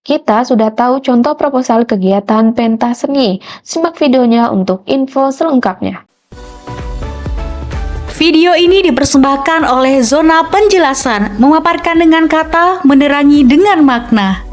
Kita sudah tahu contoh proposal kegiatan pentas seni. Simak videonya untuk info selengkapnya. Video ini dipersembahkan oleh Zona Penjelasan, memaparkan dengan kata, menerangi dengan makna.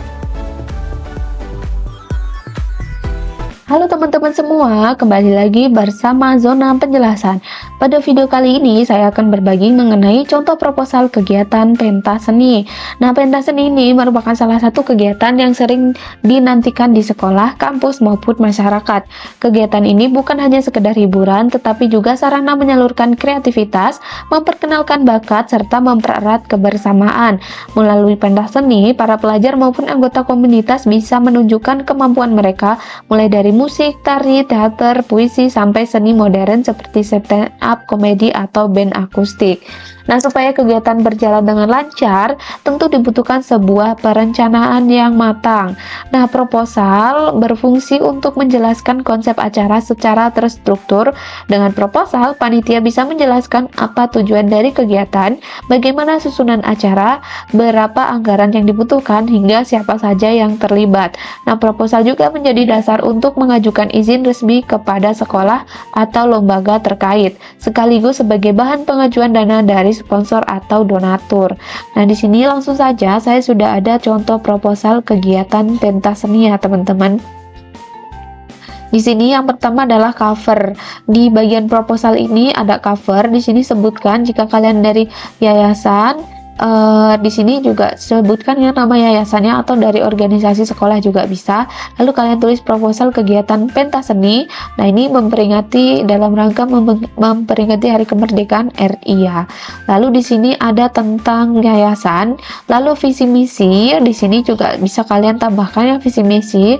Halo teman-teman semua, kembali lagi bersama Zona Penjelasan. Pada video kali ini saya akan berbagi mengenai contoh proposal kegiatan pentas seni. Nah, pentas seni ini merupakan salah satu kegiatan yang sering dinantikan di sekolah, kampus maupun masyarakat. Kegiatan ini bukan hanya sekedar hiburan, tetapi juga sarana menyalurkan kreativitas, memperkenalkan bakat, serta mempererat kebersamaan. Melalui pentas seni, para pelajar maupun anggota komunitas bisa menunjukkan kemampuan mereka, mulai dari musik, tari, teater, puisi, sampai seni modern seperti stand up, komedi, atau band akustik. Nah, supaya kegiatan berjalan dengan lancar, tentu dibutuhkan sebuah perencanaan yang matang. Nah, proposal berfungsi untuk menjelaskan konsep acara secara terstruktur. Dengan proposal, panitia bisa menjelaskan apa tujuan dari kegiatan, bagaimana susunan acara, berapa anggaran yang dibutuhkan, hingga siapa saja yang terlibat. Nah, proposal juga menjadi dasar untuk mengajukan izin resmi kepada sekolah atau lembaga terkait, sekaligus sebagai bahan pengajuan dana dari sponsor atau donatur. Nah, di sini langsung saja saya sudah ada contoh proposal kegiatan pentas seni ya, teman-teman. Di sini yang pertama adalah cover. Di bagian proposal ini ada cover. Di sini sebutkan jika kalian dari yayasan, di sini juga sebutkan ya nama yayasannya, atau dari organisasi sekolah juga bisa. Lalu kalian tulis proposal kegiatan pentas seni. Nah, ini memperingati dalam rangka memperingati Hari Kemerdekaan RI ya. Lalu di sini ada tentang yayasan. Lalu visi misi, di sini juga bisa kalian tambahkan ya visi misi.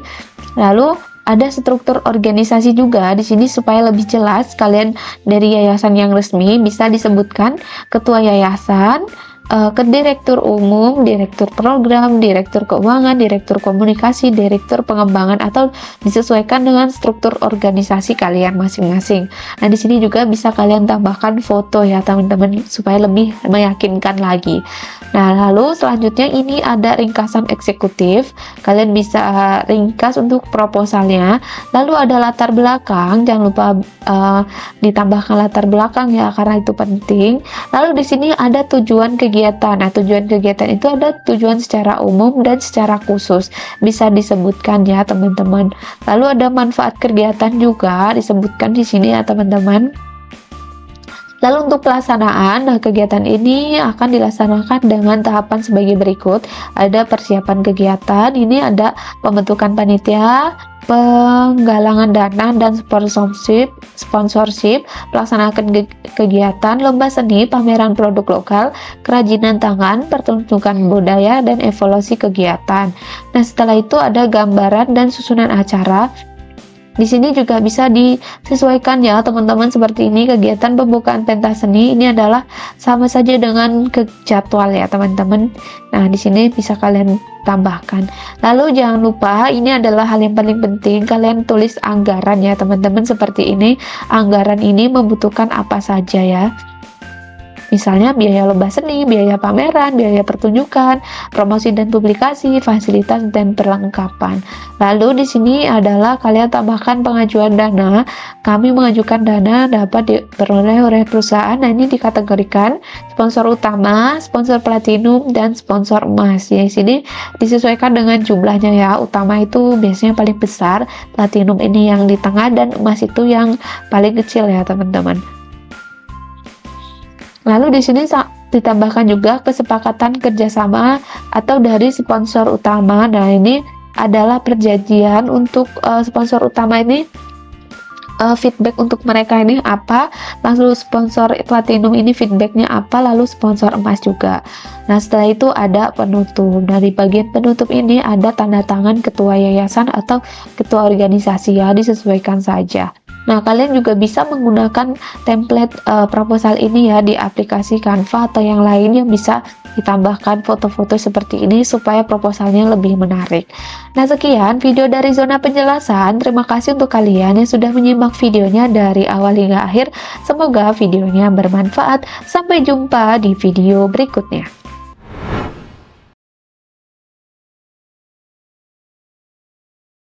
Lalu ada struktur organisasi juga di sini supaya lebih jelas. Kalian dari yayasan yang resmi bisa disebutkan ketua yayasan, ke direktur umum, direktur program, direktur keuangan, direktur komunikasi, direktur pengembangan, atau disesuaikan dengan struktur organisasi kalian masing-masing. Nah, di sini juga bisa kalian tambahkan foto ya, teman-teman, supaya lebih meyakinkan lagi. Nah, lalu selanjutnya ini ada ringkasan eksekutif. Kalian bisa ringkas untuk proposalnya. Lalu ada latar belakang, jangan lupa ditambahkan latar belakang ya, karena itu penting. Lalu di sini ada tujuan kegiatan. Nah, tujuan kegiatan itu ada tujuan secara umum dan secara khusus, bisa disebutkan ya, teman-teman. Lalu ada manfaat kegiatan juga disebutkan di sini ya, teman-teman. Lalu untuk pelaksanaan, nah kegiatan ini akan dilaksanakan dengan tahapan sebagai berikut. Ada persiapan kegiatan, ini ada pembentukan panitia, penggalangan dana dan sponsorship, pelaksanaan kegiatan, lomba seni, pameran produk lokal, kerajinan tangan, pertunjukan budaya, dan evaluasi kegiatan. Nah, setelah itu ada gambaran dan susunan acara. Di sini juga bisa disesuaikan ya, teman-teman, seperti ini. Kegiatan pembukaan pentas seni ini adalah sama saja dengan jadwal ya, teman-teman. Nah, di sini bisa kalian tambahkan. Lalu jangan lupa, ini adalah hal yang paling penting, kalian tulis anggaran ya, teman-teman, seperti ini. Anggaran ini membutuhkan apa saja ya. Misalnya biaya lomba seni, biaya pameran, biaya pertunjukan, promosi dan publikasi, fasilitas dan perlengkapan. Lalu di sini adalah kalian tambahkan pengajuan dana. Kami mengajukan dana dapat diperoleh oleh perusahaan. Nah, ini dikategorikan sponsor utama, sponsor platinum, dan sponsor emas. Ya, di sini disesuaikan dengan jumlahnya ya. Utama itu biasanya paling besar, platinum ini yang di tengah, dan emas itu yang paling kecil ya, teman-teman. Lalu di sini ditambahkan juga kesepakatan kerjasama atau dari sponsor utama. Nah, ini adalah perjanjian untuk sponsor utama ini, feedback untuk mereka ini apa, lalu sponsor platinum ini feedbacknya apa, lalu sponsor emas juga. Nah, setelah itu ada penutup. Dari bagian penutup ini ada tanda tangan ketua yayasan atau ketua organisasi ya, disesuaikan saja. Nah, kalian juga bisa menggunakan template proposal ini ya di aplikasi Canva atau yang lain yang bisa ditambahkan foto-foto seperti ini supaya proposalnya lebih menarik. Nah, sekian video dari Zona Penjelasan. Terima kasih untuk kalian yang sudah menyimak videonya dari awal hingga akhir. Semoga videonya bermanfaat. Sampai jumpa di video berikutnya.